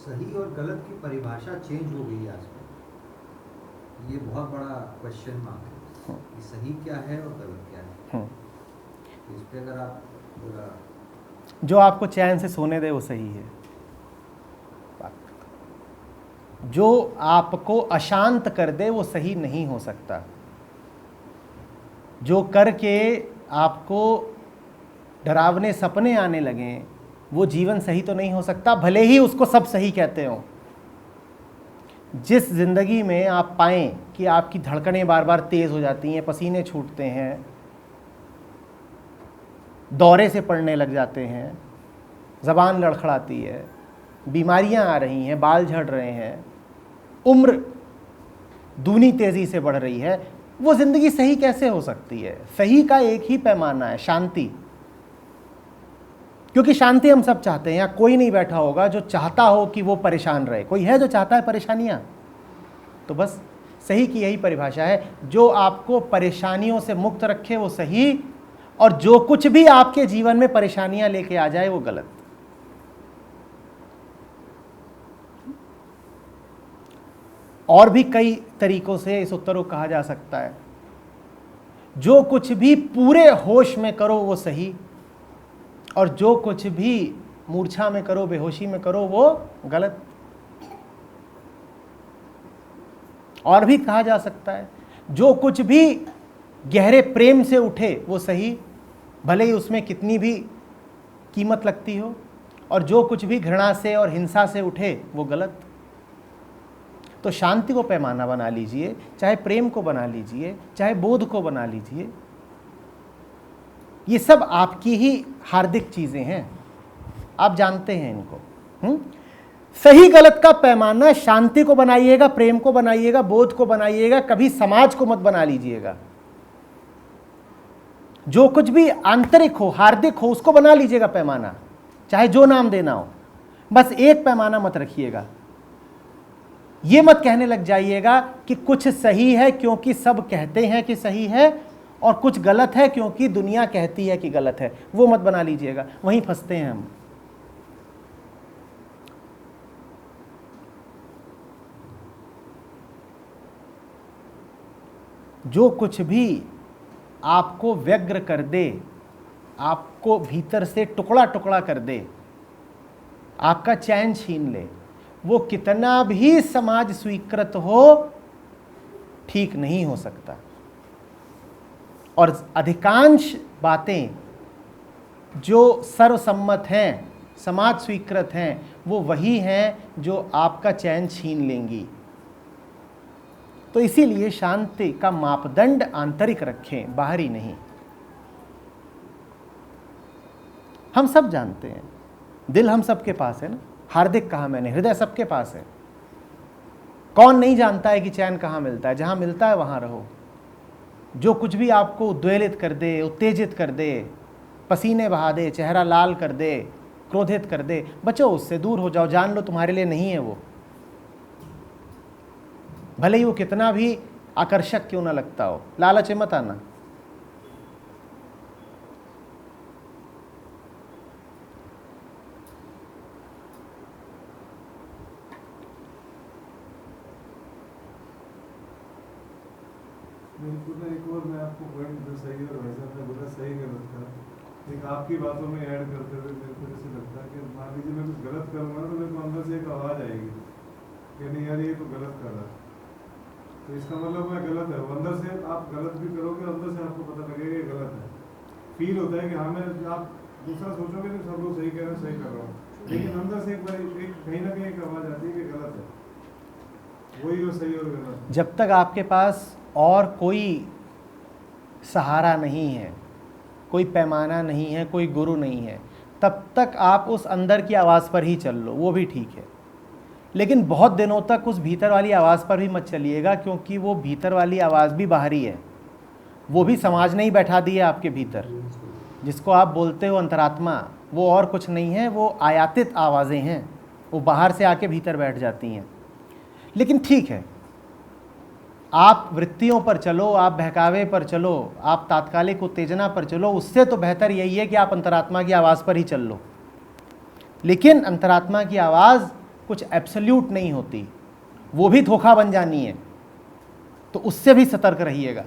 सही और गलत की परिभाषा चेंज हो गई है आजकल। ये बहुत बड़ा क्वेश्चन मार्क है कि सही क्या है और गलत क्या है। इस पे अगर आप पूरा जो आपको चैन से सोने दे वो सही है, जो आपको अशांत कर दे वो सही नहीं हो सकता, जो करके आपको डरावने सपने आने लगें वो जीवन सही तो नहीं हो सकता, भले ही उसको सब सही कहते हो। जिस ज़िंदगी में आप पाएं कि आपकी धड़कनें बार बार तेज़ हो जाती हैं, पसीने छूटते हैं, दौरे से पड़ने लग जाते हैं, ज़बान लड़खड़ाती है, बीमारियां आ रही हैं, बाल झड़ रहे हैं, उम्र दूनी तेज़ी से बढ़ रही है, वो ज़िंदगी सही कैसे हो सकती है? सही का एक ही पैमाना है, शांति। क्योंकि शांति हम सब चाहते हैं। यहाँ कोई नहीं बैठा होगा जो चाहता हो कि वो परेशान रहे। कोई है जो चाहता है परेशानियाँ? तो बस सही की यही परिभाषा है, जो आपको परेशानियों से मुक्त रखे वो सही, और जो कुछ भी आपके जीवन में परेशानियां लेके आ जाए वो गलत। और भी कई तरीकों से इस उत्तर को कहा जा सकता है। जो कुछ भी पूरे होश में करो वो सही, और जो कुछ भी मूर्छा में करो, बेहोशी में करो, वो गलत। और भी कहा जा सकता है, जो कुछ भी गहरे प्रेम से उठे वो सही, भले ही उसमें कितनी भी कीमत लगती हो, और जो कुछ भी घृणा से और हिंसा से उठे वो गलत। तो शांति को पैमाना बना लीजिए, चाहे प्रेम को बना लीजिए, चाहे बोध को बना लीजिए, ये सब आपकी ही हार्दिक चीजें हैं, आप जानते हैं इनको। सही गलत का पैमाना शांति को बनाइएगा, प्रेम को बनाइएगा, बोध को बनाइएगा, कभी समाज को मत बना लीजिएगा। जो कुछ भी आंतरिक हो, हार्दिक हो, उसको बना लीजिएगा पैमाना, चाहे जो नाम देना हो। बस एक पैमाना मत रखिएगा। ये मत कहने लग जाइएगा कि कुछ सही है क्योंकि सब कहते हैं कि सही है, और कुछ गलत है क्योंकि दुनिया कहती है कि गलत है। वो मत बना लीजिएगा, वहीं फंसते हैं हम। जो कुछ भी आपको व्यग्र कर दे, आपको भीतर से टुकड़ा टुकड़ा कर दे, आपका चैन छीन ले, वो कितना भी समाज स्वीकृत हो, ठीक नहीं हो सकता। और अधिकांश बातें जो सर्वसम्मत हैं, समाज स्वीकृत हैं, वो वही हैं जो आपका चैन छीन लेंगी। तो इसीलिए शांति का मापदंड आंतरिक रखें, बाहरी नहीं। हम सब जानते हैं, दिल हम सबके पास है ना, हार्दिक कहा मैंने, हृदय सबके पास है। कौन नहीं जानता है कि चैन कहाँ मिलता है? जहाँ मिलता है वहाँ रहो। जो कुछ भी आपको उद्वेलित कर दे, उत्तेजित कर दे, पसीने बहा दे, चेहरा लाल कर दे, क्रोधित कर दे, बचो उससे, दूर हो जाओ, जान लो तुम्हारे लिए नहीं है वो। भले ही वो कितना भी आकर्षक क्यों ना लगता हो, लालच मत आना। एक और मैं आपको पॉइंट जो सही और भाई साहब ने बोला सही गलत का, एक आपकी बातों में ऐड करते हुए मेरे को जैसे लगता है कि मान लीजिए मैं कुछ गलत करूंगा तो मेरे को अंदर से एक आवाज़ आएगी कि नहीं यार ये तो गलत कर रहा है, तो इसका मतलब मैं गलत है। अंदर से आप गलत भी करोगे, अंदर से आपको पता लगेगा ये गलत है। फील होता है कि हाँ मैं, आप दूसरा सोचोगे कि सब लोग सही कह रहे हैं, सही कर रहा हूँ, लेकिन अंदर से एक बार एक कहीं ना कहीं एक आवाज़ आती है कि गलत है। वही हो सही और गलत। जब तक आपके पास और कोई सहारा नहीं है, कोई पैमाना नहीं है, कोई गुरु नहीं है, तब तक आप उस अंदर की आवाज़ पर ही चल लो, वो भी ठीक है। लेकिन बहुत दिनों तक उस भीतर वाली आवाज़ पर भी मत चलिएगा, क्योंकि वो भीतर वाली आवाज़ भी बाहरी है। वो भी समाज ने ही बैठा दी है आपके भीतर। जिसको आप बोलते हो अंतरात्मा, वो और कुछ नहीं है, वो आयातित आवाज़ें हैं, वो बाहर से आके भीतर बैठ जाती हैं। लेकिन ठीक है, आप वृत्तियों पर चलो, आप बहकावे पर चलो, आप तात्कालिक उत्तेजना पर चलो, उससे तो बेहतर यही है कि आप अंतरात्मा की आवाज़ पर ही चल लो। लेकिन अंतरात्मा की आवाज़ कुछ एब्सोल्यूट नहीं होती, वो भी धोखा बन जानी है, तो उससे भी सतर्क रहिएगा।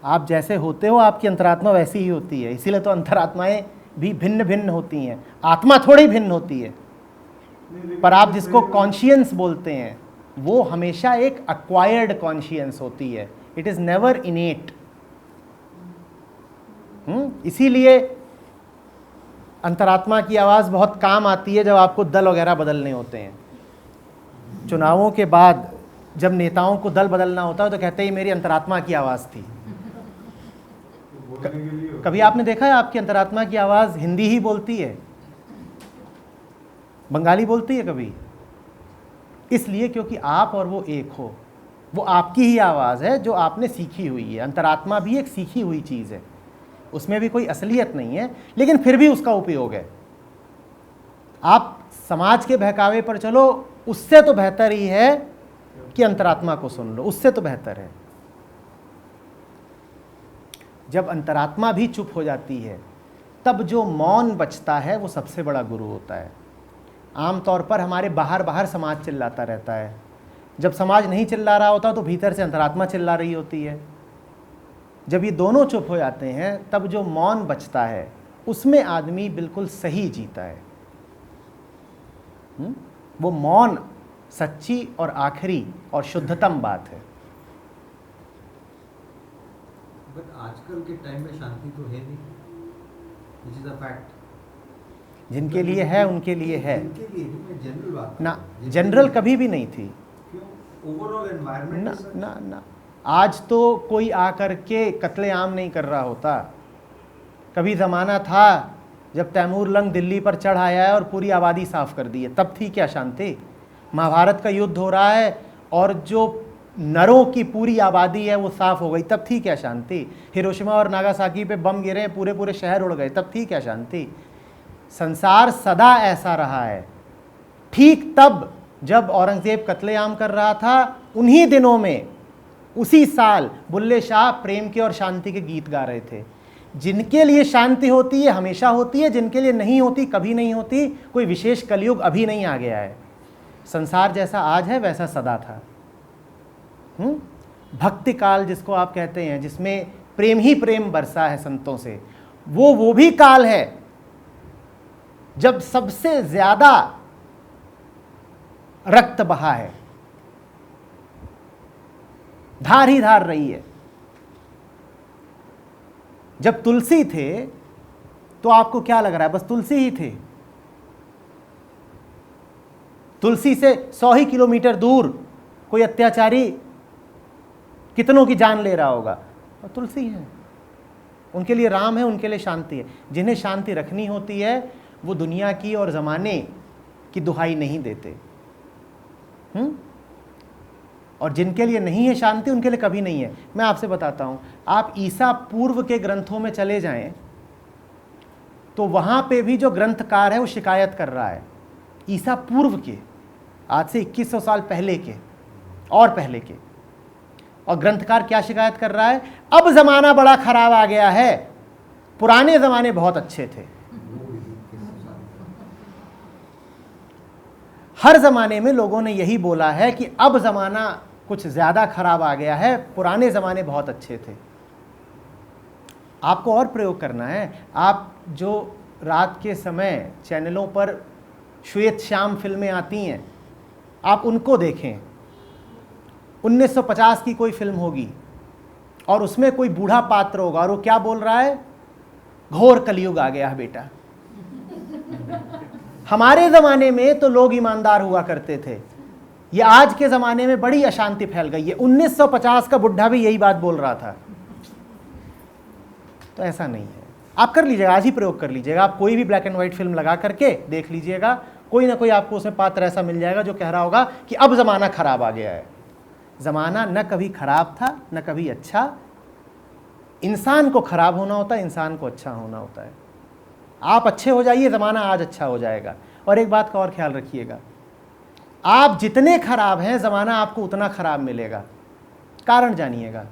आप जैसे होते हो आपकी अंतरात्मा वैसी ही होती है, इसीलिए तो अंतरात्माएं भी भिन्न भिन्न होती हैं, आत्मा थोड़ी भिन्न होती है। पर आप जिसको कॉन्शियंस बोलते हैं वो हमेशा एक अक्वायर्ड कॉन्शियंस होती है, इट इज नेवर इनेट। इसीलिए अंतरात्मा की आवाज बहुत काम आती है जब आपको दल वगैरह बदलने होते हैं। चुनावों के बाद जब नेताओं को दल बदलना होता है तो कहते हैं मेरी अंतरात्मा की आवाज थी। कभी आपने देखा है आपकी अंतरात्मा की आवाज हिंदी ही बोलती है, बंगाली बोलती है कभी? इसलिए क्योंकि आप और वो एक हो, वो आपकी ही आवाज है जो आपने सीखी हुई है। अंतरात्मा भी एक सीखी हुई चीज है, उसमें भी कोई असलियत नहीं है, लेकिन फिर भी उसका उपयोग है। आप समाज के बहकावे पर चलो, उससे तो बेहतर ही है कि अंतरात्मा को सुन लो, उससे तो बेहतर है। जब अंतरात्मा भी चुप हो जाती है तब जो मौन बचता है वो सबसे बड़ा गुरु होता है। आमतौर पर हमारे बाहर समाज चिल्लाता रहता है, जब समाज नहीं चिल्ला रहा होता तो भीतर से अंतरात्मा चिल्ला रही होती है। जब ये दोनों चुप हो जाते हैं तब जो मौन बचता है उसमें आदमी बिल्कुल सही जीता है। वो मौन सच्ची और आखिरी और शुद्धतम बात है। बट आजकल के टाइम में शांति तो है नहीं, which is a fact। जिनके लिए है उनके लिए है, जिनके लिए नहीं, मैं जनरल बात ना, कर रहा हूं। जनरल कभी भी नहीं थी। क्यों? ओवरऑल एनवायरनमेंट ना ना ना, आज तो कोई आकर के कत्लेआम नहीं कर रहा होता। कभी ज़माना था जब तैमूर लंग दिल्ली पर चढ़ आया है और पूरी आबादी साफ कर दी है, तब थी क्या शांति? महाभारत का युद्ध हो रहा है और जो नरों की पूरी आबादी है वो साफ हो गई, तब थी क्या शांति? हिरोशिमा और नागासाकी पे बम गिरे, पूरे पूरे शहर उड़ गए, तब थी क्या शांति? संसार सदा ऐसा रहा है। ठीक तब जब औरंगजेब कत्लेआम कर रहा था, उन्हीं दिनों में उसी साल बुल्ले शाह प्रेम के और शांति के गीत गा रहे थे। जिनके लिए शांति होती है हमेशा होती है, जिनके लिए नहीं होती कभी नहीं होती। कोई विशेष कलयुग अभी नहीं आ गया है। संसार जैसा आज है वैसा सदा था। भक्ति काल जिसको आप कहते हैं, जिसमें प्रेम ही प्रेम बरसा है संतों से, वो भी काल है जब सबसे ज्यादा रक्त बहा है, धार ही धार रही है। जब तुलसी थे तो आपको क्या लग रहा है? बस तुलसी ही थे। तुलसी से 100 ही किलोमीटर दूर कोई अत्याचारी कितनों की जान ले रहा होगा, और तुलसी है। उनके लिए राम है, उनके लिए शांति है। जिन्हें शांति रखनी होती है वो दुनिया की और ज़माने की दुहाई नहीं देते। और जिनके लिए नहीं है शांति उनके लिए कभी नहीं है। मैं आपसे बताता हूँ, आप ईसा पूर्व के ग्रंथों में चले जाएं तो वहाँ पे भी जो ग्रंथकार है वो शिकायत कर रहा है ईसा पूर्व के, आज से 2100 साल पहले के और पहले के। और ग्रंथकार क्या शिकायत कर रहा है? अब ज़माना बड़ा ख़राब आ गया है, पुराने ज़माने बहुत अच्छे थे। हर ज़माने में लोगों ने यही बोला है कि अब ज़माना कुछ ज़्यादा ख़राब आ गया है, पुराने ज़माने बहुत अच्छे थे। आपको और प्रयोग करना है। आप जो रात के समय चैनलों पर श्वेत श्याम फिल्में आती हैं, आप उनको देखें। 1950 की कोई फिल्म होगी और उसमें कोई बूढ़ा पात्र होगा और वो क्या बोल रहा है? घोर कलयुग आ गया है बेटा। हमारे ज़माने में तो लोग ईमानदार हुआ करते थे, ये आज के ज़माने में बड़ी अशांति फैल गई है। 1950 का बुढ़ा भी यही बात बोल रहा था। तो ऐसा नहीं है। आप कर लीजिएगा, आज ही प्रयोग कर लीजिएगा। आप कोई भी ब्लैक एंड व्हाइट फिल्म लगा करके देख लीजिएगा, कोई ना कोई आपको उसमें पात्र ऐसा मिल जाएगा जो कह रहा होगा कि अब ज़माना ख़राब आ गया है। ज़माना न कभी ख़राब था न कभी अच्छा। इंसान को ख़राब होना होता है, इंसान को अच्छा होना होता है। आप अच्छे हो जाइए, ज़माना आज अच्छा हो जाएगा। और एक बात का और ख्याल रखिएगा, आप जितने खराब हैं ज़माना आपको उतना खराब मिलेगा। कारण जानिएगा,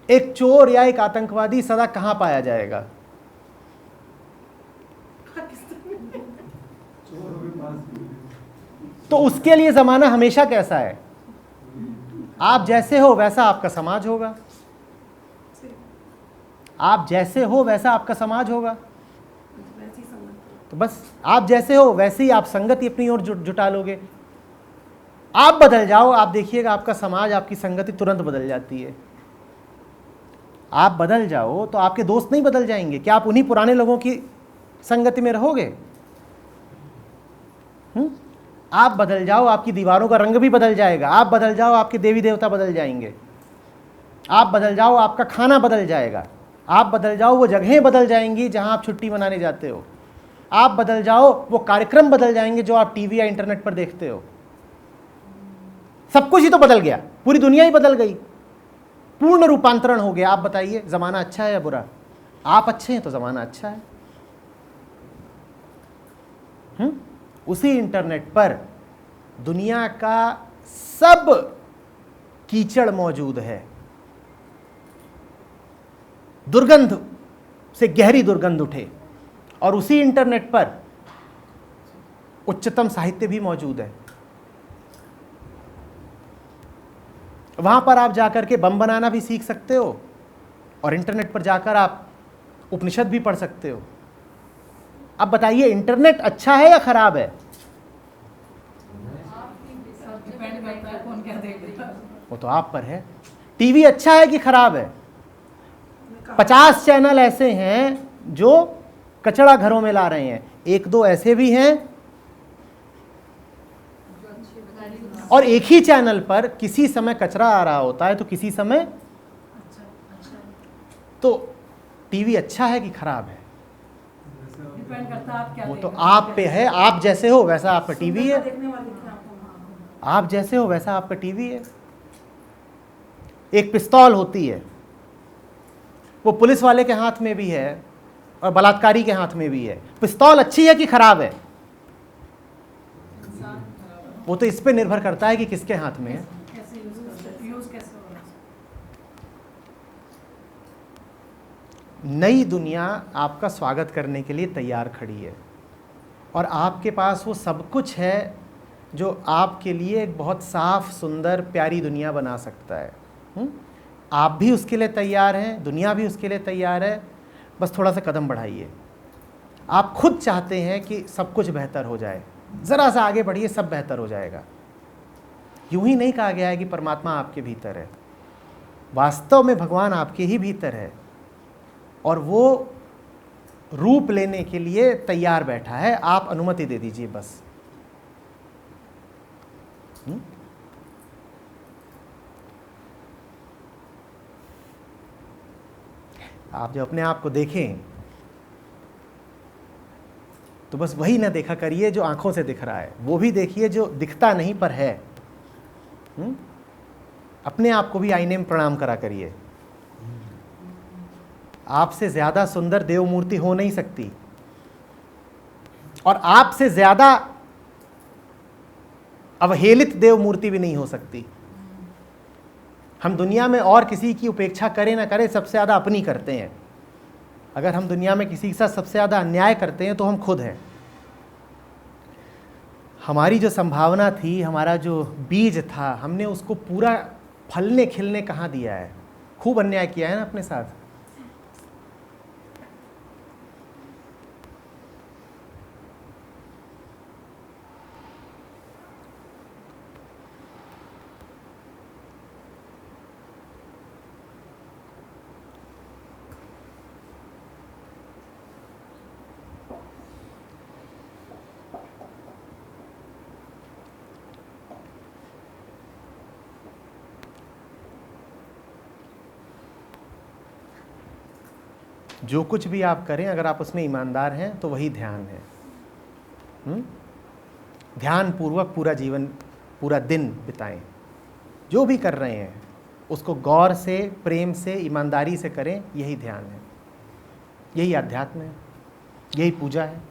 एक चोर या एक आतंकवादी सदा कहाँ पाया जाएगा? चोरों के पास भी। तो उसके लिए ज़माना हमेशा कैसा है? आप जैसे हो वैसा आपका समाज होगा, आप जैसे हो वैसा आपका समाज होगा। तो बस आप जैसे हो वैसे ही आप संगति अपनी ओर जुटा लोगे। आप बदल जाओ, आप देखिएगा आपका समाज, आपकी संगति तुरंत बदल जाती है। आप बदल जाओ तो आपके दोस्त नहीं बदल जाएंगे। क्या आप उन्हीं पुराने लोगों की संगति में रहोगे? आप बदल जाओ, आपकी दीवारों का रंग भी बदल जाएगा। आप बदल जाओ, आपके देवी देवता बदल जाएंगे। आप बदल जाओ, आपका खाना बदल जाएगा। आप बदल जाओ, वो जगहें बदल जाएंगी जहां आप छुट्टी मनाने जाते हो। आप बदल जाओ, वो कार्यक्रम बदल जाएंगे जो आप टीवी या इंटरनेट पर देखते हो। सब कुछ ही तो बदल गया, पूरी दुनिया ही बदल गई, पूर्ण रूपांतरण हो गया। आप बताइए ज़माना अच्छा है या बुरा? आप अच्छे हैं तो ज़माना अच्छा है। उसी इंटरनेट पर दुनिया का सब कीचड़ मौजूद है। दुर्गंध से गहरी दुर्गंध उठे, और उसी इंटरनेट पर उच्चतम साहित्य भी मौजूद है। वहां पर आप जाकर के बम बनाना भी सीख सकते हो, और इंटरनेट पर जाकर आप उपनिषद भी पढ़ सकते हो। अब बताइए इंटरनेट अच्छा है या खराब है? वो तो आप पर है। टीवी अच्छा है कि खराब है? 50 चैनल ऐसे हैं जो कचरा घरों में ला रहे हैं, एक दो ऐसे भी हैं, और एक ही चैनल पर किसी समय कचरा आ रहा होता है तो किसी समय तो टीवी अच्छा है कि खराब है? डिपेंड करता है आप क्या वो तो आप पे है। आप जैसे हो वैसा आपका टीवी है। आप जैसे हो वैसा आपका टीवी है। एक पिस्तौल होती है, वो पुलिस वाले के हाथ में भी है और बलात्कारी के हाथ में भी है। पिस्तौल अच्छी है कि खराब है? वो तो इस पे निर्भर करता है कि किसके हाथ में है। नई दुनिया आपका स्वागत करने के लिए तैयार खड़ी है, और आपके पास वो सब कुछ है जो आपके लिए एक बहुत साफ, सुंदर, प्यारी दुनिया बना सकता है। आप भी उसके लिए तैयार हैं, दुनिया भी उसके लिए तैयार है। बस थोड़ा सा कदम बढ़ाइए। आप खुद चाहते हैं कि सब कुछ बेहतर हो जाए, ज़रा सा आगे बढ़िए, सब बेहतर हो जाएगा। यूं ही नहीं कहा गया है कि परमात्मा आपके भीतर है। वास्तव में भगवान आपके ही भीतर है, और वो रूप लेने के लिए तैयार बैठा है। आप अनुमति दे दीजिए बस। आप जब अपने आप को देखें तो बस वही ना देखा करिए जो आंखों से दिख रहा है, वो भी देखिए जो दिखता नहीं पर है। अपने आप को भी आईने में प्रणाम करा करिए। आपसे ज़्यादा सुंदर देव मूर्ति हो नहीं सकती, और आपसे ज़्यादा अवहेलित देव मूर्ति भी नहीं हो सकती। हम दुनिया में और किसी की उपेक्षा करें ना करें, सबसे ज़्यादा अपनी करते हैं। अगर हम दुनिया में किसी के साथ सबसे ज़्यादा अन्याय करते हैं तो हम खुद हैं। हमारी जो संभावना थी, हमारा जो बीज था, हमने उसको पूरा फलने खिलने कहाँ दिया है? खूब अन्याय किया है ना अपने साथ। जो कुछ भी आप करें, अगर आप उसमें ईमानदार हैं तो वही ध्यान है। ध्यान पूर्वक पूरा जीवन, पूरा दिन बिताएं। जो भी कर रहे हैं उसको गौर से, प्रेम से, ईमानदारी से करें। यही ध्यान है, यही अध्यात्म है, यही पूजा है।